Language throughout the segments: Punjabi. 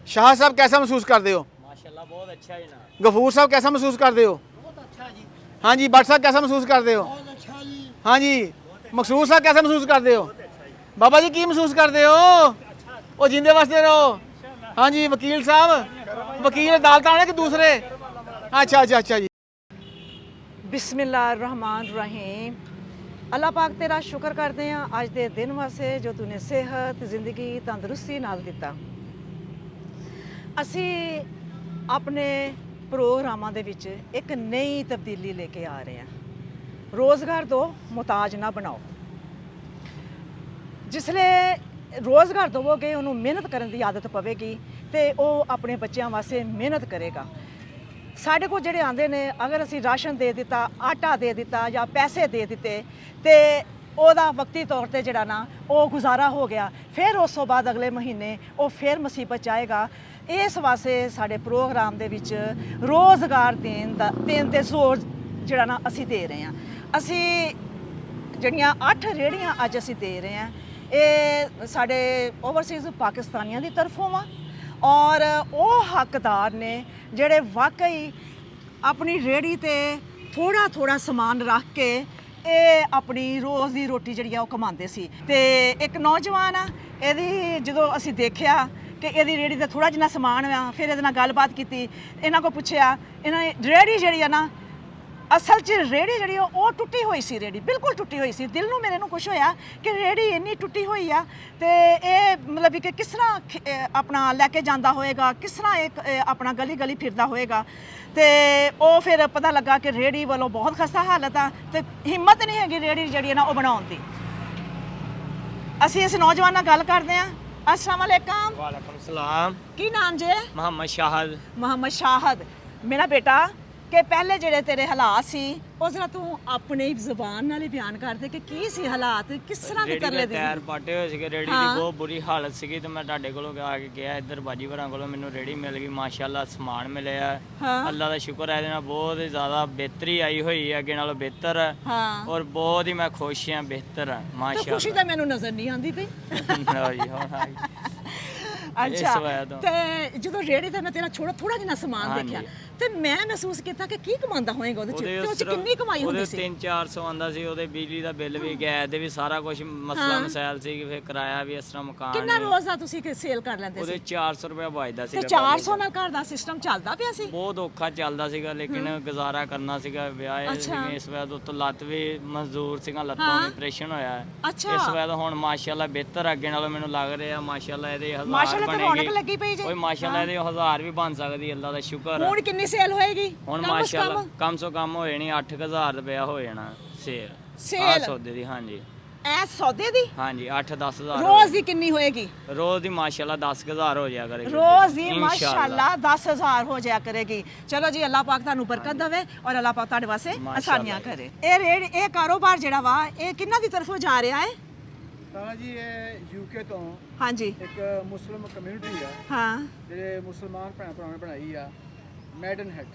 शाह साहब कैसा महसूस करते हो? माशाल्लाह बहुत अच्छा है ना। गफूर साहब कैसा महसूस करते हो? बहुत अच्छा जी, हाँ जी। भट्ट साहब कैसा महसूस करते हो? बहुत अच्छा जी। हाँ जी। मकसूद साहब कैसा महसूस करते हो? बाबा जी की महसूस करते हो? वो जिंदे वास्ते रहो। हाँ जी। वकील साहब, वकील अदालत आने कि दूसरे? अच्छा अच्छा अच्छा जी। बिस्मिल्लाहिर्रहमानिर्रहीम। अल्लाह पाक तेरा शुक्र करते हैं अज के दिन वास्ते जो तूने सेहत जिंदगी तंदुरुस्ती नाल दिता। असी अपने प्रोग्रामां दे विच एक नई तब्दीली लेके आ रहे हैं। रोज़गार दो, मुताज ना बनाओ। जिसले रोज़गार देवोगे उन्होंने मेहनत करने की आदत पवेगी तो वह अपने बच्चों वास्ते मेहनत करेगा। साढ़े को जेडे आंदे ने अगर असी राशन दे दिता, आटा दे दिता या पैसे दे दिते तो ओदा वक्ती तौर पर जड़ा ना वो गुजारा हो गया, फिर उस तो बाद अगले महीने वो फिर मुसीबत जाएगा। इस वास्ते साढ़े प्रोग्राम दे विच रोज़गार देन ते जोर जड़ा ना असी दे रहे हैं। असी जड़ियाँ 8 रेहड़ियाँ अज असी दे रहे हैं, ये साढ़े ओवरसीज़ पाकिस्तानियों की तरफों वा और वो हकदार ने जेड़े वाकई अपनी रेहड़ी ते थोड़ा थोड़ा समान रख के ये अपनी रोज़ की रोटी जी कमाते सी। ते एक नौजवान आ ये जो असी देखा कि यदी रेहड़ी ते थोड़ा जिन्ना समान आ, फिर ये गलबात की, इन्हों को पूछया, इन्होंने रेहड़ी जी है ना असल च रेहड़ी जी वो टुटी हुई सी, रेहड़ी बिल्कुल टुटी हुई सी। दिल में मेरे कुछ होया कि रेहड़ी इन्नी टुटी हुई आ तो ये मतलब कि किस तरह अपना लैके जाता होएगा, किस तरह एक अपना गली गली फिरदा होएगा। तो वो फिर पता लगा कि रेहड़ी वालों बहुत खस्ता हालत आ तो हिम्मत नहीं हैगी रेहड़ी जी ना वो बनाउण दी। असी इस नौजवान नाल गल करते हैं। अस्सलाम वालेकुम। वालेकुम सलाम। की नाम जे? मोहम्मद शाहद। मोहम्मद शाहद। मेरा बेटा कि पहले जेडे तेरे हालात सी वो जरा तू अपनी जुबान नाल ही बयान कर दे कि की सी हालात, किस तरह के तरले दी? टायर पाटे हुए सी, रेहड़ी हाँ। की बहुत बुरी हालत सी। तो मैं ਤੁਹਾਡੇ ਕੋਲੋਂ आके गया इधर बाजी भरा को मैंने रेहड़ी मिल गई, माशाल्लाह समान मिले है। हाँ। अल्लाह का शुक्र है, ਇਹਦੇ बहुत ही ज़्यादा बेहतरी आई हुई है, अगे नालों बेहतर है। हाँ। और बहुत ही मैं खुश हाँ, बेहतर है तो माशाल्लाह। खुशी तो मैनू नजर नहीं आती पई। अच्छा ते जो रेहड़ी ते मैं तेरा थोड़ा जिन्ना समान हाँ देखा जी। ते मैं महसूस किया कि की कमांदा होएगा ਉਹਦੇ ਚ ਤੇ ਉਹ ਚ ਕਿੰਨੀ ਕਮਾਈ ਹੁੰਦੀ ਸੀ? 300-400 ਆਂਦਾ ਸੀ, ਉਹਦੇ ਬਿਜਲੀ ਦਾ ਬਿੱਲ ਵੀ, ਗੈਸ ਦੇ ਵੀ, ਸਾਰਾ ਕੁਝ ਮਸਲਾ ਮਸਾਇਲ ਸੀ। ਫਿਰ ਕਿਰਾਇਆ ਵੀ ਇਸ ਤਰ੍ਹਾਂ ਮਕਾਨ ਕਿੰਨਾ ਰੋਜ਼ ਦਾ ਤੁਸੀਂ ਸੇਲ ਕਰ ਲੈਂਦੇ ਉਹਦੇ ਸੀ? 400 ਰੁਪਏ ਵਜਦਾ ਸੀ। ਤੇ 400 ਨਾਲ ਘਰ ਦਾ ਸਿਸਟਮ ਚੱਲਦਾ ਪਿਆ ਸੀ? ਬਹੁਤ ਔਖਾ ਚੱਲਦਾ ਸੀਗਾ, ਲੇਕਿਨ ਗੁਜ਼ਾਰਾ ਕਰਨਾ ਸੀਗਾ। ਵਿਆਹ ਸੀਗੇ ਇਸ ਵਾਰ ਤੋਂ ਲੱਤ ਵੀ ਮਜ਼ਦੂਰ ਸੀਗਾ, ਲੱਤਾਂ ਵੀ ਆਪਰੇਸ਼ਨ ਹੋਇਆ ਹੈ। ਅੱਛਾ। ਇਸ ਵਾਰ ਹੁਣ ਮਾਸ਼ਾਅੱਲਾ ਬਿਹਤਰ ਅੱਗੇ ਨਾਲੋਂ ਮੈਨੂੰ ਲੱਗ ਰਿਹਾ। ਮਾਸ਼ਾਅੱਲਾ ਇਹਦੇ 1000 ਮਾਸ਼ਾਅੱਲਾ ਤੇ ਰੌਣਕ ਲੱਗੀ ਪਈ ਜੇ। ਓਏ ਮਾਸ਼ਾਅੱਲਾ ਇਹਦੇ 1000 ਵੀ ਬਣ ਸਕਦੀ, ਅੱਲਾ ਦਾ ਸ਼ੁਕਰ ਹੈ। ਹੁਣ ਕਿੰਨੀ ਸੇਲ ਹੋਏਗੀ? ਹੁਣ ਮਾਸ਼ਾਅੱਲਾ ਕਮ ਸੋ ਕਮ ਹੋ ਜਾਣੀ 8000 ਰੁਪਇਆ ਹੋ ਜਾਣਾ ਸੇਲ। ਸੇਲ ਸੌਦੇ ਦੀ? ਹਾਂਜੀ। ਐ ਸੌਦੇ ਦੀ? ਹਾਂਜੀ 8-10 ਹਜ਼ਾਰ। ਰੋਜ਼ ਦੀ ਕਿੰਨੀ ਹੋਏਗੀ? ਰੋਜ਼ ਦੀ ਮਾਸ਼ਾਅੱਲਾ 10,000 ਹੋ ਜਾਇਆ ਕਰੇਗੀ। रोज ही माशाल्लाह 10,000 हो जाया करेगी। चलो जी अल्लाह पाक तुहानू बरकत देवे और अल्लाह पाक तुहाडे वास्ते आसानियां करे। ये कारोबार जेड़ा वा ये किन्ना दी तरफों जा रहा है? तारा जी ये यूके तो हाँ जी। एक मुस्लिम कम्युनिटी है हाँ। ਜਿਹੜੇ ਮੁਸਲਮਾਨ ਭੈਣ ਭਰਾਵਾਂ ਨੇ ਬਣਾਈ ਆ ਮੈਡਨ ਹੈਡ।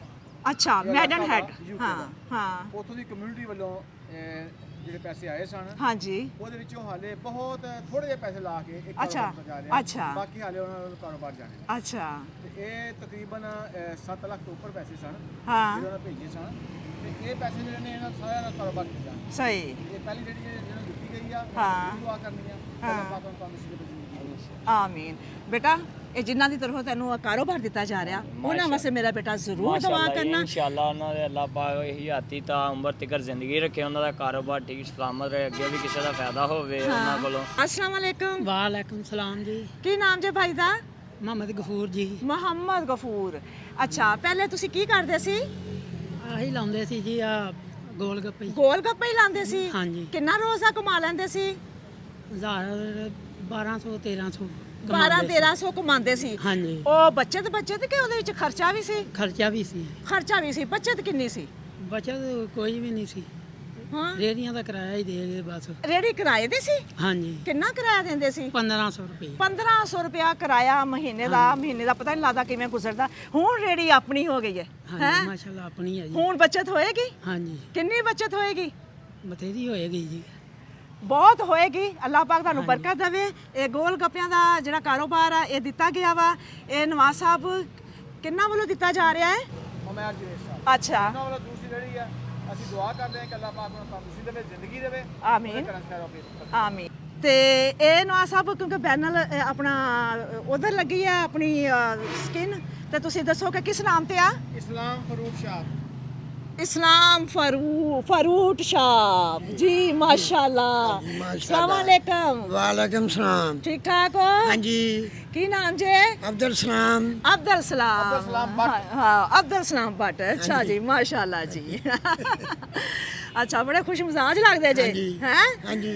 अच्छा मैडन हेड। UK हाँ ਦਾ। हाँ ਉੱਥੋਂ ਦੀ ਕਮਿਊਨਿਟੀ ਵੱਲੋਂ ਜਿਹੜੇ ਪੈਸੇ ਆਏ ਸਨ हाँ जी। ਉਹਦੇ ਵਿੱਚੋਂ ਹਾਲੇ ਬਹੁਤ ਥੋੜੇ ਜਿਹੇ ਪੈਸੇ ਲਾ ਕੇ ਇੱਕ ਅੱਛਾ, ਕਾਰੋਬਾਰ ਜਾ ਰਿਹਾ। ਅੱਛਾ। ਬਾਕੀ ਹਾਲੇ ਉਹਨਾਂ ਦਾ ਕਾਰੋਬਾਰ ਜਾਣੇ ਨੇ। अच्छा ਤੇ ਇਹ ਤਕਰੀਬਨ 7 ਲੱਖ ਤੋਂ ਉੱਪਰ ਪੈਸੇ ਸਨ हाँ ਜਿਹੜੇ ਉਹਨਾਂ ਭੇਜੇ ਸਨ। ਤੇ ਇਹ ਪੈਸੇ ਜਿਹੜੇ ਨੇ ਇਹਨਾਂ ਸਾਰਿਆਂ ਦਾ ਕਾਰੋਬਾਰ ਕੀਤਾ। सही। ਇਹ ਪਹਿਲੀ ਜਿਹੜੀ ਦਿੱਤੀ ਗਈ ਆ ਹਾਂ। ਦੁਆ ਕਰਨੀ ਆ ਅੱਲਾਹ ਪਾਕ ਨੂੰ ਤੁਹਾਨੂੰ ਸਿੱਧੀ ਜ਼ਿੰਦਗੀ आमीन। बेटा ये जिन्ना दी तरफों तेनू कारोबार दिता जा रहा उन्हां वास्ते मेरा बेटा जरूर दुआ करना। इंशाअल्लाह ਉਹਨਾਂ ਦੇ ਅੱਲਾਹ ਪਾਕ ਹਯਾਤੀ ਤਾਂ ਉਮਰ ਤੱਕ ਜ਼ਿੰਦਗੀ ਰੱਖੇ, ਉਹਨਾਂ ਦਾ ਕਾਰੋਬਾਰ ਠੀਕ ਸਲਾਮਤ ਰਹੇ, ਅੱਗੇ ਵੀ ਕਿਸੇ ਦਾ ਫਾਇਦਾ ਹੋਵੇ ਉਹਨਾਂ ਕੋਲੋਂ। अस्सलाम वालेकुम। वालेकुम सलाम जी। की नाम जे भाई दा? मोहम्मद गफूर जी। ਮੁਹੰਮਦ ਗਫੂਰ। ਅੱਛਾ ਪਹਿਲੇ ਤੁਸੀਂ ਕੀ ਕਰਦੇ ਸੀ? ਆਹੀ ਲਾਉਂਦੇ ਸੀ ਜੀ ਆ ਗੋਲ ਗੱਪੇ। ਗੋਲ ਗੱਪੇ ਹੀ ਲਾਉਂਦੇ ਸੀ? ਹਾਂਜੀ। ਕਿੰਨਾ ਰੋਜ਼ ਦਾ ਕਮਾ ਲੈਂਦੇ ਸੀ? 1200 1300 1200-1300 ਕਮਾਉਂਦੇ ਸੀ? ਹਾਂਜੀ। ਉਹ ਬੱਚਤ ਕਿ ਉਹਦੇ ਵਿੱਚ ਖਰਚਾ ਵੀ ਸੀ? ਖਰਚਾ ਵੀ ਸੀ। ਖਰਚਾ ਵੀ ਸੀ। ਬੱਚਤ ਕਿੰਨੀ ਸੀ? ਬਚਤ ਕੋਈ ਵੀ ਨਹੀਂ ਸੀ, ਹਾਂ। ਰੇਹੜੀਆਂ ਦਾ ਕਿਰਾਇਆ ਹੀ ਦੇ ਗਏ ਬਸ। ਰੇੜੀ ਕਿਰਾਏ ਦੀ ਸੀ? ਹਾਂਜੀ। ਕਿੰਨਾ ਕਿਰਾਇਆ ਦਿੰਦੇ ਸੀ? 1500 ਰੁਪਏ। 1500 ਰੁਪਇਆ ਕਿਰਾਇਆ ਮਹੀਨੇ ਦਾ ਪਤਾ ਨਹੀਂ ਲੱਗਦਾ ਕਿਵੇਂ ਗੁਜ਼ਰਦਾ। ਹੁਣ ਰੇੜੀ ਆਪਣੀ ਹੋ ਗਈ ਹੈ। ਹਾਂਜੀ ਮਾਸ਼ਾਅੱਲਾ ਆਪਣੀ ਹੈ ਜੀ। ਹੁਣ ਬੱਚਤ ਹੋਏਗੀ? ਹਾਂਜੀ ਕਿੰਨੀ ਬੱਚਤ ਹੋਏਗੀ? ਬਥੇਰੀ ਹੋਏਗੀ ਜੀ। ਬਹੁਤ ਹੋਏਗੀ। ਅੱਲਾਹ ਪਾਕ ਤੁਹਾਨੂੰ ਬਰਕਤ ਦੇਵੇ। ਇਹ ਗੋਲ ਗੱਪਿਆਂ ਦਾ ਜਿਹੜਾ ਕਾਰੋਬਾਰ ਆ ਇਹ ਦਿੱਤਾ ਗਿਆ ਵਾ, ਇਹ ਨਵਾਜ਼ ਸਾਹਿਬ ਕਿੰਨਾ ਵੱਲੋਂ ਦਿੱਤਾ ਜਾ ਰਿਹਾ ਹੈ? ਉਮਰ ਜੀ ਸਾਹਿਬ ਅੱਛਾ, ਉਹਨਾਂ ਵੱਲੋਂ ਦੂਸਰੀ ਜਿਹੜੀ ਆ ਅਸੀਂ ਦੁਆ ਕਰਦੇ ਹਾਂ ਕਿ ਅੱਲਾਹ ਪਾਕ ਨੂੰ ਤੰਦਰੁਸਤੀ ਦੇਵੇ, ਜ਼ਿੰਦਗੀ ਦੇਵੇ। ਆਮੀਨ ਆਮੀਨ। ਤੇ ਇਹ ਨਵਾਜ਼ ਸਾਹਿਬ ਕਿਉਂਕਿ ਬੈਨਲ ਆਪਣਾ ਉਧਰ ਲੱਗੀ ਆ ਆਪਣੀ ਸਕਿਨ, ਤੇ ਤੁਸੀਂ ਦੱਸੋ ਕਿ ਕਿਸ ਨਾਮ ਤੇ ਆ? ਇਸਲਾਮ ਫਰੂਟ ਸ਼ਾਪ। इस्लाम फरूट शॉप जी, माशाल्लाह। अस्सलाम वालेकुम। वालेकुम सलाम। ठीक ठाक हो? हाँ जी। की नाम जे? अब्दुल सलाम। अब्दुल सलाम हाँ अब्दुल सलाम भट्ट। अच्छा जी, माशाल्लाह जी। अच्छा, बड़े खुश मिजाज लगदे जे हैं? हाँ जी।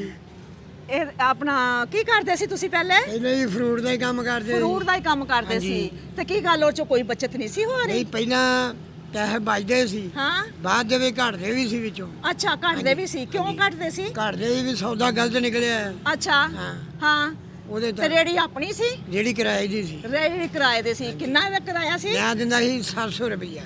ਇਹ ਆਪਣਾ ਕੀ ਕਰਦੇ ਸੀ ਤੁਸੀਂ ਪਹਿਲੇ? ਪਹਿਲੇ ਹੀ ਫਰੂਟ ਦਾ ਹੀ ਕੰਮ ਕਰਦੇ ਸੀ। ਫਰੂਟ ਦਾ ਹੀ ਕੰਮ ਕਰਦੇ ਸੀ, ਤੇ ਕੀ ਗੱਲ ਉਹ ਚ ਕੋਈ ਬਚਤ ਨਹੀਂ ਸੀ ਹੋ ਰਹੀ? ਨਹੀਂ, ਪਹਿਲਾਂ ਪੈਸੇ ਬਚਦੇ ਸੀ, ਹਾਂ। ਬਾਅਦ ਦੇ ਵਿੱਚ ਘਟਦੇ ਵੀ ਸੀ ਵਿੱਚੋਂ। ਅੱਛਾ, ਘਟਦੇ ਵੀ ਸੀ। ਕਿਉਂ ਘਟਦੇ ਸੀ? ਘਟਦੇ ਵੀ ਸੌਦਾ ਗਲਤ ਨਿਕਲਿਆ। ਅੱਛਾ ਹਾਂ। ਹਾਂ। ਉਹਦੇ ਤੇ ਤੇ ਰੇੜੀ ਆਪਣੀ ਸੀ? ਜਿਹੜੀ ਕਿਰਾਏ ਦੀ ਸੀ, ਰੇੜੀ ਕਿਰਾਏ ਦੇ ਸੀ। ਕਿੰਨਾ ਦਾ ਕਿਰਾਇਆ ਸੀ? ਮੈਂ ਦਿੰਦਾ ਸੀ 700 ਰੁਪਈਆ।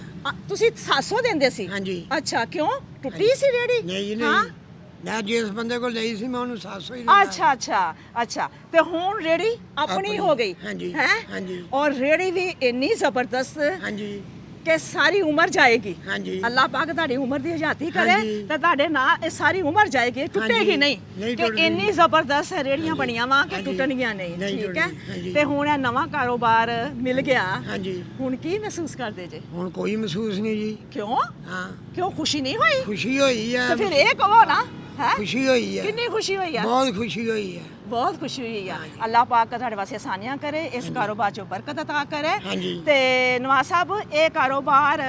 ਤੁਸੀਂ 700 ਦਿੰਦੇ ਸੀ? ਹਾਂਜੀ। ਅੱਛਾ, ਕਿਉਂ ਟੁੱਟੀ ਸੀ ਰੇੜੀ? ਨਹੀਂ ਜੀ, ਹਾਂ? ਨਹੀਂ, ਮੈਂ ਜਿਸ ਬੰਦੇ ਕੋਲ ਲਈ ਸੀ ਮੈਂ ਉਹਨੂੰ 700 ਹੀ ਦਿੰਦਾ। ਅੱਛਾ ਅੱਛਾ ਅੱਛਾ। ਤੇ ਹੁਣ ਰੇੜੀ ਆਪਣੀ ਹੋ ਗਈ ਹਾਂਜੀ, ਹੈ? ਹਾਂਜੀ। ਔਰ ਰੇੜੀ ਵੀ ਇੰਨੀ ਜ਼ਬਰਦਸਤ ਹਾਂਜੀ ਕਿ ਸਾਰੀ ਉਮਰ ਜਾਏਗੀ। ਹਾਂਜੀ। ਅੱਲਾਹ ਪਾਕ ਤੁਹਾਡੀ ਉਮਰ ਦੀ ਹਯਾਤੀ ਕਰੇ ਹਾਂਜੀ। ਤੇ ਤੁਹਾਡੇ ਨਾਲ ਇਹ ਸਾਰੀ ਉਮਰ ਜਾਏਗੀ, ਟੁੱਟੇਗੀ ਹਾਂਜੀ। ਨਹੀਂ। ਨਹੀਂ ਕਿ ਟੁੱਟਦੀ। ਇੰਨੀ ਜ਼ਬਰਦਸਤ ਰੇੜੀਆਂ ਬਣੀਆਂ ਵਾ ਕਿ ਹਾਂਜੀ। ਟੁੱਟਣਗੀਆਂ ਨਹੀਂ। ਨਹੀਂ ਠੀਕ ਹੈ। ਟੁੱਟਦੀ। ਹਾਂਜੀ। ਤੇ ਹੁਣ ਇਹ ਨਵਾਂ ਕਾਰੋਬਾਰ ਮਿਲ ਗਿਆ, ਹਾਂਜੀ। ਹੁਣ ਕੀ ਮਹਿਸੂਸ ਕਰਦੇ ਜੇ? ਹੁਣ ਕੋਈ ਮਹਿਸੂਸ ਨਹੀਂ ਜੀ। ਕਿਉਂ? ਹਾਂ, ਕਿਉਂ ਖੁਸ਼ੀ ਨਹੀਂ ਹੋਈ? ਖੁਸ਼ੀ ਹੋਈ ਹੈ। ਤੇ ਫਿਰ ਇਹ ਕਹੋ ਨਾ, ਹੈ ਖੁਸ਼ੀ ਹੋਈ ਹੈ, ਕਿੰਨੀ ਖੁਸ਼ੀ ਹੋਈ ਆ? ਬਹੁਤ ਖੁਸ਼ੀ ਹੋਈ ਹੈ। ਬਹੁਤ ਖੁਸ਼ੀ ਹੋਈ ਆ। ਅੱਲਾਹ ਪਾਕ ਤੁਹਾਡੇ ਵਾਸਤੇ ਆਸਾਨੀਆਂ ਕਰੇ, ਇਸ ਕਾਰੋਬਾਰ 'ਚੋਂ ਬਰਕਤ ਅਤਾ ਕਰੇ। ਹਾਂਜੀ। ਤੇ ਨਵਾਜ਼ ਸਾਹਿਬ, ਇਹ ਕਾਰੋਬਾਰ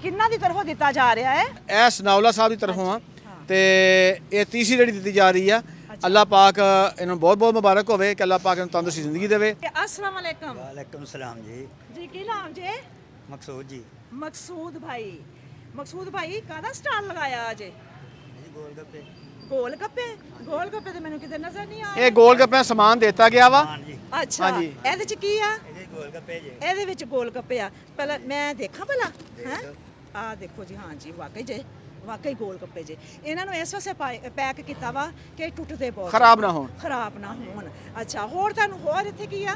ਕਿੰਨਾਂ ਦੀ ਤਰਫੋਂ ਦਿੱਤਾ ਜਾ ਰਿਹਾ ਹੈ? ਇਹ ਸਨਾਉਲਾ ਸਾਹਿਬ ਦੀ ਤਰਫੋਂ ਆ, ਤੇ ਇਹ ਤੀਸਰੀ ਜਿਹੜੀ ਦਿੱਤੀ ਜਾ ਰਹੀ ਆ। ਅੱਲਾਹ ਪਾਕ ਇਹਨਾਂ ਨੂੰ ਬਹੁਤ ਬਹੁਤ ਮੁਬਾਰਕ ਹੋਵੇ ਕਿ ਅੱਲਾਹ ਪਾਕ ਇਹਨਾਂ ਨੂੰ ਤੰਦਰੁਸਤੀ ਜ਼ਿੰਦਗੀ ਦੇਵੇ। अस्सलाम वालेकुम। वालेकुम सलाम जी। जी की नाम जे? मकसूद जी। मकसूद भाई। मकसूद भाई कादा स्टाल लगाया आज? जी गोलगप्पे। गोलगप्पे? गोलगप्पे ਤੇ ਮੈਨੂੰ ਕਿਤੇ ਨਜ਼ਰ ਨਹੀਂ ਆ ਇਹ ਗੋਲ ਗੱਪਿਆਂ ਸਮਾਨ ਦਿੱਤਾ ਗਿਆ ਵਾ। हाँ जी। ਅੱਛਾ, ਹਾਂਜੀ। ਇਹਦੇ ਚ ਕੀ ਆ? ये गोलगप्पे जी। ਇਹਦੇ ਵਿੱਚ ਗੋਲਗੱਪੇ ਆ। ਪਹਿਲਾਂ ਮੈਂ ਦੇਖਾਂ ਭਲਾ, ਹੈ? ਆ ਦੇਖੋ ਜੀ, ਹਾਂ ਜੀ, ਵਾਕਈ ਜੇ, ਵਾਕਈ ਗੋਲਗੱਪੇ ਜੇ। ਇਹਨਾਂ ਨੂੰ ਇਸ ਵਾਸਤੇ ਪੈਕ ਕੀਤਾ ਵਾ ਕਿ ਟੁੱਟਦੇ ਬਹੁਤ, ਖਰਾਬ ਨਾ ਹੋਣ। ਖਰਾਬ ਨਾ ਹੋਣ। ਅੱਛਾ, ਹੋਰ ਤੁਹਾਨੂੰ ਹੋਰ ਇੱਥੇ ਕੀ ਆ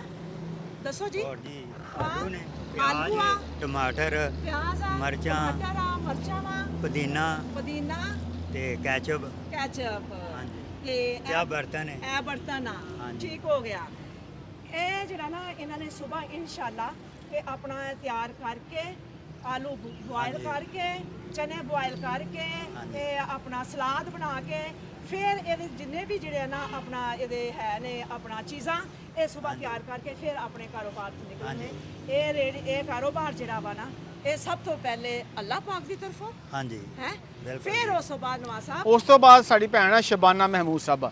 ਦੱਸੋ ਜੀ? और जी हाँ, आलू ने आलू आ, प्याज टमाटर ਪਿਆਜ਼ ਆ, ਮਿਰਚਾਂ, ਟਮਾਟਰ ਆ, ਮਿਰਚਾਂ ਵਾ, पुदीना ਪੁਦੀਨਾ, ते केचप। ਕੈਚਅਪ। हाँ जी। ਤੇ क्या बर्तन है? ਇਹ ਬਰਤਨ ਆ। ਹਾਂਜੀ। ਠੀਕ ਹੋ ਗਿਆ। ਇਹ ਜਿਹੜਾ ਨਾ ਇਹਨਾਂ ਨੇ ਸਵੇਰ ਇਨਸ਼ਾਅੱਲਾ ਕਿ ਆਪਣਾ ਇਹ ਤਿਆਰ ਕਰਕੇ ਆਲੂ ਬੋਇਲ ਕਰਕੇ, ਚਨੇ ਬੋਇਲ ਕਰਕੇ, ਤੇ ਆਪਣਾ ਸਲਾਦ ਬਣਾ ਕੇ, ਫਿਰ ਇਹਦੇ ਜਿੰਨੇ ਵੀ ਜਿਹੜੇ ਆ ਨਾ ਆਪਣਾ ਇਹਦੇ ਹੈ ਨੇ ਆਪਣਾ ਚੀਜ਼ਾਂ, ਇਹ ਸਵੇਰ ਤਿਆਰ ਕਰਕੇ ਫਿਰ ਆਪਣੇ ਕਾਰੋਬਾਰ 'ਚ ਨਿਕਲਣੇ। ਇਹ ਇਹ ਕਾਰੋਬਾਰ ਜਿਹੜਾ ਵਾ ਨਾ, ਇਹ ਸਭ ਤੋਂ ਪਹਿਲੇ ਅੱਲਾਹ ਪਾਕ ਦੀ ਤਰਫੋਂ हाँ जी। ਹੈ। ਬਿਲਕੁਲ। ਫਿਰ ਉਸ ਤੋਂ ਬਾਅਦ ਨਵਾਜ਼ ਸਾਹਿਬ ਉਸ ਤੋਂ ਬਾਅਦ ਸਾਡੀ ਭੈਣ ਆ ਸ਼ਬਾਨਾ ਮਹਿਮੂਦ ਸਾਹਿਬਾ।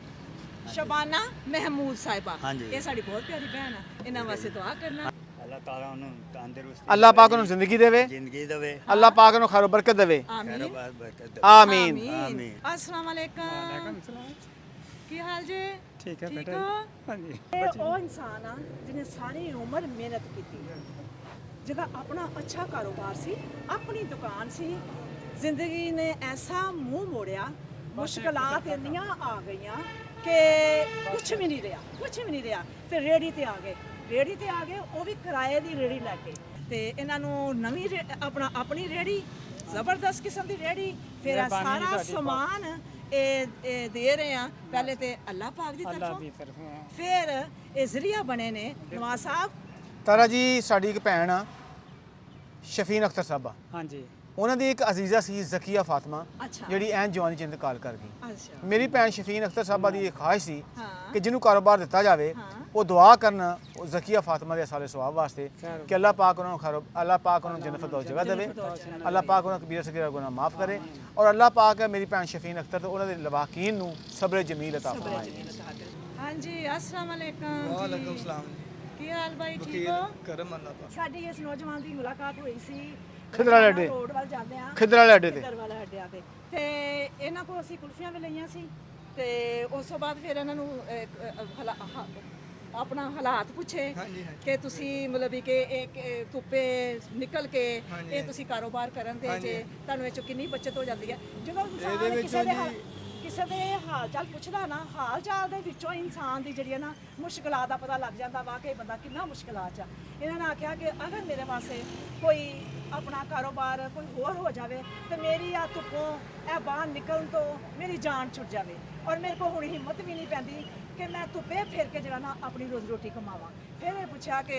ਸ਼ਬਾਨਾ ਮਹਿਮੂਦ ਸਾਹਿਬਾ। ਹਾਂਜੀ। ਇਹ ਸਾਡੀ ਬਹੁਤ ਪਿਆਰੀ ਭੈਣ ਆ, ਇਹਨਾਂ ਵਾਸਤੇ ਦੁਆ ਕਰਨਾ। अल्लाह ताला उन्हें तंदुरुस्ती ਅੱਲਾਹ ਪਾਕ ਨੂੰ ਜ਼ਿੰਦਗੀ ਦੇਵੇ, जिंदगी देवे, ਅੱਲਾਹ ਪਾਕ ਨੂੰ ਖੈਰ ਬਰਕਤ ਦੇਵੇ। ਆਮੀਨ कारोबार बरकत देवे। ਆਮੀਨ। आमीन। अस्सलाम वालेकुम। ਕੀ ਹਾਲ ਜੇ? ਠੀਕ ਹੈ ਠੀਕ ਬੇਟਾ। ਹੋ? ਹਾਂਜੀ। ਇਹ ਉਹ ਇਨਸਾਨ ਆ ਜਿਹਨੇ ਸਾਰੀ ਉਮਰ ਮਿਹਨਤ ਕੀਤੀ, ਜਿਹਦਾ ਆਪਣਾ ਅੱਛਾ ਕਾਰੋਬਾਰ ਸੀ, ਆਪਣੀ ਦੁਕਾਨ ਸੀ। ਜ਼ਿੰਦਗੀ ਨੇ ਐਸਾ ਮੂੰਹ ਮੋੜਿਆ, ਮੁਸ਼ਕਲਾਂ ਇੰਨੀਆਂ ਆ ਗਈਆਂ ਕਿ ਕੁਝ ਵੀ ਨਹੀਂ ਰਿਹਾ, ਕੁਝ ਵੀ ਨਹੀਂ ਰਿਹਾ। ਤੇ ਰੇੜੀ ਤੇ ਆ ਗਏ, ਰੇੜੀ ਤੇ ਆ ਗਏ, ਉਹ ਵੀ ਕਿਰਾਏ ਦੀ ਰੇੜੀ ਲੈ ਕੇ। ਤੇ ਇਹਨਾਂ ਨੂੰ ਨਵੀਂ ਆਪਣੀ ਰੇੜੀ, ਜ਼ਬਰਦਸਤ ਕਿਸਮ ਦੀ ਰੇੜੀ, ਫਿਰ ਇਹ ਸਾਰਾ ਸਮਾਨ ਇਹ ਦੇ ਰਹੇ ਆ। ਪਹਿਲੇ ਤੇ ਅੱਲਾਹ ਪਾਕ ਦੀ ਤਰਫੋਂ, ਫਿਰ ਇਹ ਜ਼ਰੀਆ ਬਣੇ ਨੇ ਨਵਾਜ਼ ਸਾਹਿਬ। ਤਾਰਾ ਜੀ, ਸਾਡੀ ਇੱਕ ਭੈਣ ਆ ਸ਼ਫੀਨ ਅਖਤਰ ਸਾਹਿਬਾ। ਹਾਂਜੀ। ਉਹਨਾਂ ਦੀ ਇੱਕ ਅਜ਼ੀਜ਼ਾ ਸੀ ਜ਼ਕੀਆ ਫਾਤਮਾ, ਅੱਛਾ। ਜਿਹੜੀ ਐਨ ਜਵਾਨੀ 'ਚ ਇੰਤਕਾਲ ਕਰ ਗਈ। ਅੱਛਾ। ਮੇਰੀ ਭੈਣ ਸ਼ਫੀਨ ਅਖਤਰ ਸਾਹਿਬਾ ਦੀ ਇਹ ਖਾਹਿਸ਼ ਸੀ ਹਾਂ। ਕਿ ਜਿਹਨੂੰ ਕਾਰੋਬਾਰ ਦਿੱਤਾ ਜਾਵੇ, ਹਾਂ। ਉਹ ਦੁਆ ਕਰਨ ਉਹ ਜ਼ਕੀਆ ਫਾਤਮਾ ਦੇ ਸਾਲੇ ਸਵਾਬ ਵਾਸਤੇ ਕਿ ਅੱਲਾਹ ਪਾਕ ਉਹਨਾਂ ਨੂੰ ਅੱਲਾਹ ਪਾਕ ਉਹਨਾਂ ਨੂੰ ਜੰਨਤ ਫਿਰਦੌਸ ਜਗ੍ਹਾ ਦੇਵੇ, ਅੱਲਾਹ ਪਾਕ ਉਹਨਾਂ ਕਬੀਰਾ ਸਗੀਰਾ ਗੁਨਾਹ ਮਾਫ ਕਰੇ, ਔਰ ਅੱਲਾਹ ਪਾਕ ਮੇਰੀ ਭੈਣ ਸ਼ਫੀਨ ਅਖਤਰ ਤੇ ਉਹਨਾਂ ਦੇ ਲਵਾਕੀਨ ਨੂੰ ਸਬਰ ਜਮੀਲ ਅਤਾ ਫਰਮਾਏ। ਹਾਂਜੀ, अस्सलाम वालेकुम। ਵਾਲੇਕੁਮ ਸਲਾਮ। ਕੀ ਹਾਲ ਬਾਈ, ਠੀਕ ਹੋ? ਕਰਮ ਅੱਲਾਹ ਪਾਕ। ਸਾਡੀ ਇਸ ਨੌਜਵਾਨ ਦੀ ਮੁਲਾਕਾਤ ਹੋਈ ਸੀ ਖਿਦਰਾ ਵਾਲੇ ਅੱਡੇ। ਰੋਡ ਵੱਲ ਜਾਂਦੇ ਆ, ਖਿਦਰਾ ਵਾਲੇ ਅੱਡੇ ਤੇ। ਖਿਦਰ ਵਾਲੇ ਅੱਡਿਆਂ ਤੇ ਇਹਨਾਂ ਕੋਲ ਅਸੀਂ ਕੁਲਫੀਆਂ ਵੀ ਲਈਆਂ ਸੀ। ਤੇ ਉਸ ਤੋਂ ਬਾਅਦ ਫਿਰ ਇਹਨਾਂ ਨੂੰ ਆਪਣਾ ਹਾਲਾਤ ਪੁੱਛੇ ਕਿ ਤੁਸੀਂ ਮਤਲਬ ਕਿ ਇੱਕ ਧੁੱਪੇ ਨਿਕਲ ਕੇ ਇਹ ਤੁਸੀਂ ਕਾਰੋਬਾਰ ਕਰਨ ਦੇ ਜੇ ਤੁਹਾਨੂੰ ਇਹ ਚੋਂ ਕਿੰਨੀ ਬਚਤ ਹੋ ਜਾਂਦੀ ਹੈ। ਜਦੋਂ ਇਨਸਾਨ ਕਿਸੇ ਦੇ ਹਾਲ ਚਾਲ ਪੁੱਛਦਾ ਨਾ, ਹਾਲ ਚਾਲ ਦੇ ਵਿੱਚੋਂ ਇਨਸਾਨ ਦੀ ਜਿਹੜੀ ਹੈ ਨਾ ਮੁਸ਼ਕਲਾਂ ਦਾ ਪਤਾ ਲੱਗ ਜਾਂਦਾ, ਵਾਕਈ ਬੰਦਾ ਕਿੰਨਾ ਮੁਸ਼ਕਲਾਂ 'ਚ ਆ। ਇਹਨਾਂ ਨੇ ਆਖਿਆ ਕਿ ਅਗਰ ਮੇਰੇ ਵਾਸਤੇ ਕੋਈ ਆਪਣਾ ਕਾਰੋਬਾਰ ਕੋਈ ਹੋਰ ਹੋ ਜਾਵੇ ਤੇ ਮੇਰੀ ਆ ਧੁੱਪੋਂ ਇਹ ਬਾਹਰ ਨਿਕਲਣ ਤੋਂ ਮੇਰੀ ਜਾਨ ਛੁੱਟ ਜਾਵੇ, ਔਰ ਮੇਰੇ ਕੋਲ ਹੁਣ ਹਿੰਮਤ ਵੀ ਨਹੀਂ ਪੈਂਦੀ ਕਿ ਮੈਂ ਧੁੱਪੇ ਫਿਰ ਕੇ ਜਿਹੜਾ ਨਾ ਆਪਣੀ ਰੋਜ਼ੀ ਰੋਟੀ ਕਮਾਵਾਂ। ਫਿਰ ਇਹ ਪੁੱਛਿਆ ਕਿ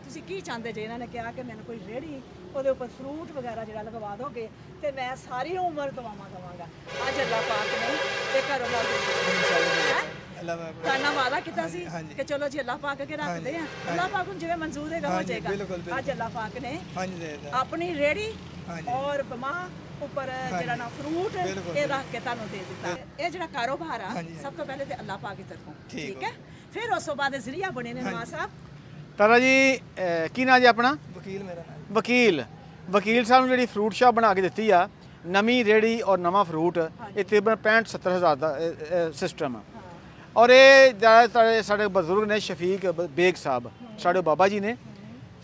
ਤੁਸੀਂ ਕੀ ਚਾਹੁੰਦੇ ਜੇ? ਇਹਨਾਂ ਨੇ ਕਿਹਾ ਕਿ ਮੈਨੂੰ ਕੋਈ ਰੇਹੜੀ, ਉਹਦੇ ਉੱਪਰ ਫਰੂਟ ਵਗੈਰਾ ਜਿਹੜਾ ਲਗਵਾ ਦੋਗੇ ਤੇ ਮੈਂ ਸਾਰੀ ਉਮਰ ਦਵਾਵਾਂਗਾ। ਅੱਜ ਅੱਲਾਹ ਪਾਕ ਨੇ ਇਹ ਕਾਰੋਬਾਰ ਕਰਨਾ ਵਾਦਾ ਕੀਤਾ ਸੀ ਕਿ ਚਲੋ ਜੀ ਅੱਲਾਹ ਪਾਕ ਕੇ ਰੱਖਦੇ ਆ, ਅੱਲਾਹ ਪਾਕ ਨੂੰ ਜਿਵੇਂ ਮਨਜ਼ੂਰ ਹੈਗਾ ਹੋ ਜਾਏਗਾ। ਅੱਜ ਅੱਲਾਹ ਪਾਕ ਨੇ ਆਪਣੀ ਰੇਹੜੀ ਔਰ ਬਮਾ ਉੱਪਰ ਜਿਹੜਾ ਨਾ ਫਰੂਟ ਇਹ ਰੱਖ ਕੇ ਤੁਹਾਨੂੰ ਦੇ ਦਿੱਤਾ। ਇਹ ਜਿਹੜਾ ਕਾਰੋਬਾਰ ਆ ਸਭ ਤੋਂ ਪਹਿਲੇ ਤੇ ਅੱਲਾਹ ਪਾਕ ਦੀ ਤਰਫੋਂ, ਠੀਕ ਹੈ। ਫਿਰ ਉਸ ਤੋਂ ਬਾਅਦ ਜ਼ਰੀਆ ਬਣੇ ਨੇ ਨਵਾਜ਼ ਸਾਹਿਬ। ਤਾਰਾ ਜੀ ਕੀ ਨਾਂ ਜੀ ਆਪਣਾ? ਵਕੀਲ ਮੇਰਾ ਨਾਮ। ਵਕੀਲ ਸਾਹਿਬ ਨੂੰ ਜਿਹੜੀ ਫਰੂਟ ਸ਼ਾਪ ਬਣਾ ਕੇ ਦਿੱਤੀ ਆ, ਨਵੀਂ ਰੇੜੀ ਔਰ ਨਵਾਂ ਫਰੂਟ, ਇਹ ਤਕਰੀਬਨ 65-70 ਹਜ਼ਾਰ ਦਾ ਸਿਸਟਮ ਆ। ਔਰ ਇਹ ਜ਼ਿਆਦਾਤਰ ਸਾਡੇ ਬਜ਼ੁਰਗ ਨੇ, ਸ਼ਫੀਕ ਬੇਗ ਸਾਹਿਬ ਸਾਡੇ ਬਾਬਾ ਜੀ ਨੇ,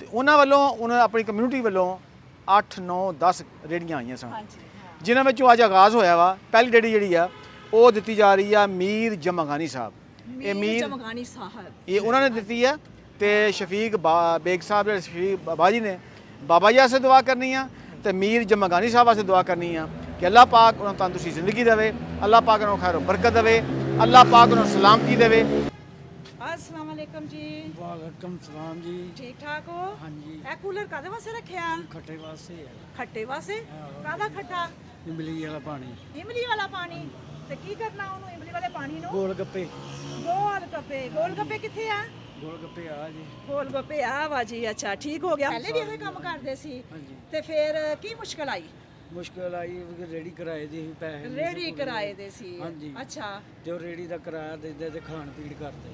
ਤੇ ਉਹਨਾਂ ਵੱਲੋਂ ਉਹਨਾਂ ਆਪਣੀ ਕਮਿਊਨਿਟੀ ਵੱਲੋਂ 8 9 10 ਰੇੜੀਆਂ ਆਈਆਂ ਸਨ, ਜਿਨ੍ਹਾਂ ਵਿੱਚੋਂ ਅੱਜ ਆਗਾਜ਼ ਹੋਇਆ ਵਾ। ਪਹਿਲੀ ਰੇੜੀ ਜਿਹੜੀ ਆ ਉਹ ਦਿੱਤੀ ਜਾ ਰਹੀ ਆ ਮੀਰ ਜਮਗਾਨੀ ਸਾਹਿਬ। ਇਹ ਮੀਰ ਜਮਗਾਨੀ ਸਾਹਿਬ ਇਹ ਉਹਨਾਂ ਨੇ ਦਿੱਤੀ ਆ, ਤੇ ਸ਼ਫੀਕ ਬੇਗ ਸਾਹਿਬ ਜਿਹੜੇ ਸ਼ਫੀਕ ਬਾਬਾ ਜੀ ਨੇ, ਬਾਬਾ ਜੀ ਵਾਸਤੇ ਦੁਆ ਕਰਨੀ ਆ ਤੇ ਮੀਰ ਜਮਗਾਨੀ ਸਾਹਿਬ ਵਾਸਤੇ ਦੁਆ ਕਰਨੀ ਆ ਕਿ ਅੱਲਾਹ ਪਾਕ ਉਹਨਾਂ ਨੂੰ ਤੰਦਰੁਸਤੀ ਜ਼ਿੰਦਗੀ ਦੇਵੇ, ਅੱਲਾਹ ਪਾਕ ਉਹਨਾਂ ਨੂੰ ਖੈਰ ਬਰਕਤ ਦੇਵੇ, ਅੱਲਾਹ ਪਾਕ ਉਹਨਾਂ ਨੂੰ ਸਲਾਮਤੀ ਦੇਵੇ। अस्सलाम वालेकुम जी। ਵਾਲੇਕਮ ਸਲਾਮ ਜੀ। ठीक ठाक हो? हाँ जी। ए कूलर कादे वास्ते रखिया? ਖੱਟੇ ਵਾਸਤੇ ਹੈ खट्टे वास्ते? कादा खट्टा? ਇਮਲੀ ਵਾਲਾ ਪਾਣੀ, इमली वाला पानी। ते की करना ओनू इमली वाले पानी नु? ਗੋਲ ਗੱਪੇ। गोल गप्पे किथे आ? ਗੋਲ ਗੱਪੇ ਆ ਜੀ। गोल गप्पे आ वा जी। अच्छा ठीक हो गया। पहले भी ये काम करदे सी ਹਾਂਜੀ। ते फिर की मुश्किल आई? ਮੁਸ਼ਕਲ ਆਈ ਕਿ ਰੇੜੀ ਕਿਰਾਏ ਦੀ ਸੀ, ਪੈਸੇ ਨਹੀਂ ਸੀ रेडी ਪੂਰੇ। किराए दे सी। ਹਾਂਜੀ। अच्छा ਤੇ ਉਹ ਰੇੜੀ ਦਾ ਕਿਰਾਇਆ ਦਿੰਦੇ ਤੇ ਖਾਣ ਪੀਣ ਕਰਦੇ।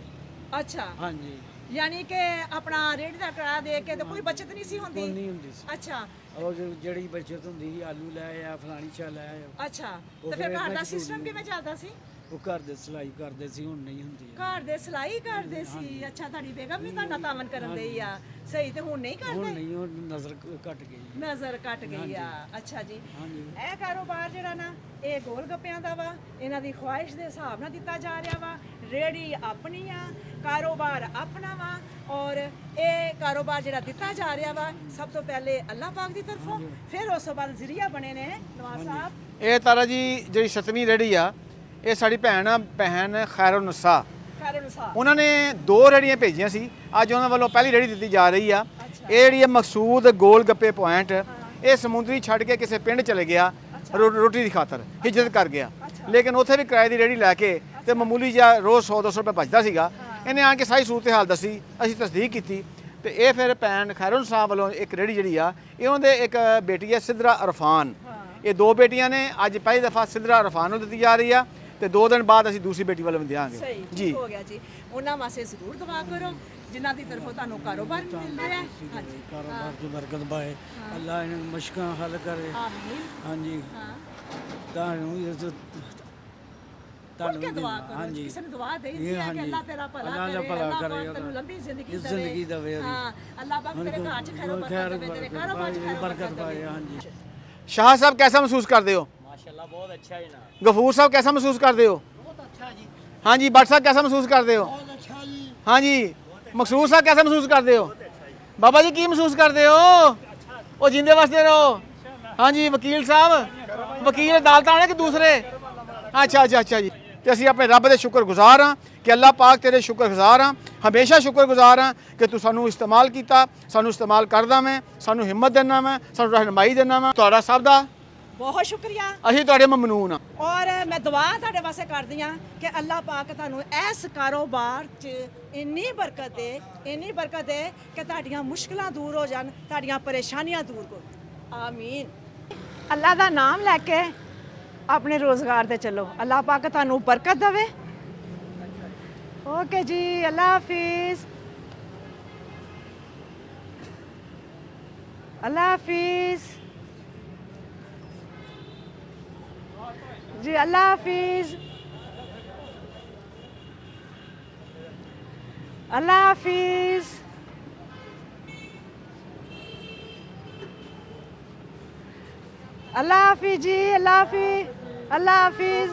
अच्छा ਹਾਂਜੀ। यानी कि अपना रेडी दा किराया दे के तो कोई बचत नहीं सी ਕੋਈ होंदी? ਨਹੀਂ ਹੁੰਦੀ ਸੀ। अच्छा ਉਹ ਜਿਹੜੀ ਬਚਤ ਹੁੰਦੀ ਸੀ, ਆਲੂ ਲੈ ਆ, ਫਲਾਣੀ ਚਾ ਲੈ ਆ, अच्छा ਉਹ ਤੇ ਫਿਰ ਫਿਰ ਘਰ ਇਹਨਾਂ ਦਾ ਚ ਸਿਸਟਮ ਜ਼ਰੂਰੀ ਕਿਵੇਂ ਚੱਲਦਾ ਸੀ? ਉਹ ਘਰ ਦੇ ਸਿਲਾਈ ਕਰਦੇ ਸੀ, ਹੁਣ ਨਹੀਂ ਹੁੰਦੀ ਹੈ। ਘਰ ਦੇ ਸਿਲਾਈ ਕਰਦੇ ਸੀ। ਅੱਛਾ ਤੁਹਾਡੀ ਬੇਗਮ ਵੀ ਤੁਹਾਡਾ ਤਾਮਨ ਕਰਨ ਦੇਈ ਆ, ਸਹੀ ਤੇ ਹੁਣ ਨਹੀਂ ਹੁਣ ਕਰਦੇ? ਨਹੀਂ, ਉਹ ਨਜ਼ਰ ਘਟ ਗਈ। ਨਜ਼ਰ ਕੱਟ ਗਈ ਆ। ਅੱਛਾ ਜੀ। ਹਾਂਜੀ। ਇਹ ਕਾਰੋਬਾਰ ਜਿਹੜਾ ਨਾ ਇਹ ਗੋਲ ਗੱਪਿਆਂ ਦਾ ਵਾ, ਇਹਨਾਂ ਦੀ ਖੁਆਇਸ਼ ਦੇ ਹਿਸਾਬ ਨਾਲ ਦਿੱਤਾ ਜਾ ਰਿਹਾ ਵਾ। ਰੇੜੀ ਆਪਣੀ ਆ, ਕਾਰੋਬਾਰ ਆਪਣਾ ਵਾ, ਔਰ ਇਹ ਕਾਰੋਬਾਰ ਜਿਹੜਾ ਦਿੱਤਾ ਜਾ ਰਿਹਾ ਵਾ ਸਭ ਤੋਂ ਪਹਿਲੇ ਅੱਲਾਹ ਪਾਕ ਦੀ ਤਰਫੋਂ, ਫਿਰ ਉਸ ਤੋਂ ਬਾਅਦ ਜ਼ਰੀਆ ਬਣੇ ਨੇ ਨਵਾਜ਼ ਸਾਹਿਬ। ਇਹ ਤਾਰਾ ਜੀ ਜਿਹੜੀ 7ਵੀਂ ਰੇੜੀ ਆ, ਇਹ ਸਾਡੀ ਭੈਣ ਖੈਰੁਨਸਾ, ਖੈਰੁਨਸਾ ਉਹਨਾਂ ਨੇ 2 ਰੇੜੀਆਂ ਭੇਜੀਆਂ ਸੀ। ਅੱਜ ਉਹਨਾਂ ਵੱਲੋਂ ਪਹਿਲੀ ਰੇੜੀ ਦਿੱਤੀ ਜਾ ਰਹੀ ਆ। ਇਹ ਜਿਹੜੀ ਹੈ ਮਕਸੂਦ ਗੋਲ ਗੱਪੇ ਪੁਆਇੰਟ, ਇਹ ਸਮੁੰਦਰੀ ਛੱਡ ਕੇ ਕਿਸੇ ਪਿੰਡ ਚਲੇ ਗਿਆ ਰੋਟੀ ਦੀ ਖਾਤਰ, ਹਿਜਰਤ ਕਰ ਗਿਆ, ਲੇਕਿਨ ਉੱਥੇ ਵੀ ਕਿਰਾਏ ਦੀ ਰੇੜੀ ਲੈ ਕੇ ਤੇ ਮਾਮੂਲੀ ਜਿਹਾ ਰੋਜ਼ 100-200 ਰੁਪਏ ਬਚਦਾ ਸੀਗਾ। ਇਹਨੇ ਆ ਕੇ ਸਾਰੀ ਸੂਰਤ ਹਾਲ ਦੱਸੀ, ਅਸੀਂ ਤਸਦੀਕ ਕੀਤੀ, ਤੇ ਇਹ ਫਿਰ ਭੈਣ ਖੈਰਨ ਸਾਹਿਬ ਵੱਲੋਂ ਇੱਕ ਰੇੜੀ ਜਿਹੜੀ ਆ, ਇਹ ਉਹਨਾਂ ਦੇ ਇੱਕ ਬੇਟੀ ਹੈ ਸਿਦਰਾ ਅਰਫਾਨ। ਇਹ 2 ਬੇਟੀਆਂ ਨੇ, ਅੱਜ ਪਹਿਲੀ ਦਫਾ ਸਿਦਰਾ ਅਰਫਾਨ ਨੂੰ ਦਿੱਤੀ ਜਾ ਰਹੀ ਆ, ਤੇ 2 ਦਿਨ ਬਾਅਦ ਅਸੀਂ ਦੂਸਰੀ ਬੇਟੀ ਵੱਲੋਂ ਵੀ ਦਿਆਂਗੇ ਸਹੀ ਜੀ। ਠੀਕ ਹੋ ਗਿਆ ਜੀ। ਉਹਨਾਂ ਵਾਸਤੇ ਜ਼ਰੂਰ ਦੁਆ ਕਰੋ ਜਿਨ੍ਹਾਂ ਦੀ ਤਰਫੋਂ ਤੁਹਾਨੂੰ ਕਾਰੋਬਾਰ ਮਿਲ ਰਿਹਾ ਹੈ। ਹਾਂਜੀ ਕਾਰੋਬਾਰ 'ਚ ਬਰਕਤ ਪਾਏ, ਅੱਲਾਹ ਇਹਨਾਂ ਦੀਆਂ ਮੁਸ਼ਕਾਂ ਹੱਲ ਕਰੇ। ਆਮੀਨ। ਹਾਂਜੀ। ਹਾਂ ਤੁਹਾਨੂੰ ਖੁੱਲ੍ਹ ਕੇ ਦੁਆ ਕਰੋ। ਕਿਸੇ ਨੂੰ ਦੁਆ ਦੇ ਦਿੱਤੀ ਹੈ ਕਿ ਅੱਲਾਹ ਤੇਰਾ ਭਲਾ ਅੱਲਾਹ ਕਰੇ, ਦਾ ਭਲਾ ਅੱਲਾਹ ਕਰੇ, ਪਾਕ ਤੈਨੂੰ ਲੰਬੀ ਜ਼ਿੰਦਗੀ ਇਸ ਜ਼ਿੰਦਗੀ ਦੇਵੇ ਉਹਦੀ। ਹਾਂ ਅੱਲਾਹ ਪਾਕ ਤੇਰੇ ਘਰ 'ਚ ਖੈਰ ਬਰਕਤ ਦੇਵੇ, ਤੇਰੇ ਕਾਰੋਬਾਰ 'ਚ ਖੈਰ ਬਰਕਤ ਬਰਕਤ ਪਾਏ। ਦੇਵੇ। ਹਾਂਜੀ। शाह साहब कैसा महसूस करते हो? माशाल्लाह बहुत अच्छा है ना। गफूर साहब कैसा महसूस करते हो? ਬਹੁਤ ਅੱਛਾ ਜੀ। हाँ जी। भट्ट साहब कैसा महसूस करते हो? ਬਹੁਤ ਅੱਛਾ ਜੀ। हाँ जी। मकसूद साहब कैसा महसूस करते हो? बाबा जी की महसूस करते हो? ओ जिंदे वास्ते रहो। हाँ जी। वकील साहब, वकील अदालत आने कि दूसरे? अच्छा जी। ਤੇ ਅਸੀਂ ਆਪਣੇ ਰੱਬ ਦੇ ਸ਼ੁਕਰਗੁਜ਼ਾਰ ਹਾਂ ਕਿ ਅੱਲਾਹ ਪਾਕ ਤੇਰੇ ਸ਼ੁਕਰਗੁਜ਼ਾਰ ਹਾਂ, ਹਮੇਸ਼ਾ ਸ਼ੁਕਰਗੁਜ਼ਾਰ ਹਾਂ ਕਿ ਤੂੰ ਸਾਨੂੰ ਇਸਤੇਮਾਲ ਕੀਤਾ, ਸਾਨੂੰ ਇਸਤੇਮਾਲ ਕਰਦਾ ਮੈਂ, ਸਾਨੂੰ ਹਿੰਮਤ ਦੇਣਾ ਮੈਂ, ਸਾਨੂੰ ਰਹਿਨਮਾਈ ਦੇਣਾ ਮੈਂ। ਤੁਹਾਡਾ ਸਭ ਦਾ ਬਹੁਤ ਸ਼ੁਕਰੀਆ। ਅਸੀਂ ਤੁਹਾਡੇ ਮਮਨੂਨ ਹਾਂ। ਔਰ ਮੈਂ ਦੁਆ ਤੁਹਾਡੇ ਵਾਸਤੇ ਕਰਦੀ ਹਾਂ ਕਿ ਅੱਲਾਹ ਪਾਕ ਤੁਹਾਨੂੰ ਇਸ ਕਾਰੋਬਾਰ 'ਚ ਇੰਨੀ ਬਰਕਤ ਦੇ ਕਿ ਤੁਹਾਡੀਆਂ ਮੁਸ਼ਕਲਾਂ ਦੂਰ ਹੋ ਜਾਣ, ਤੁਹਾਡੀਆਂ ਪਰੇਸ਼ਾਨੀਆਂ ਦੂਰ ਹੋ। ਆਮੀਨ। ਅੱਲਾਹ ਦਾ ਨਾਮ ਲੈ ਕੇ ਆਪਣੇ ਰੋਜ਼ਗਾਰ ਤੇ ਚੱਲੋ, ਅੱਲਾਹ ਪਾਕ ਤੁਹਾਨੂੰ ਬਰਕਤ ਦੇਵੇ। ਓਕੇ ਜੀ, ਅੱਲਾਹ ਹਾਫਿਜ਼। ਅੱਲਾਹ ਹਾਫਿਜ਼ जी, अल्लाह हाफिज। अल्लाह हाफिज। अल्लाह हाफिज जी, अल्लाह हाफिज, अल्लाह हाफिज।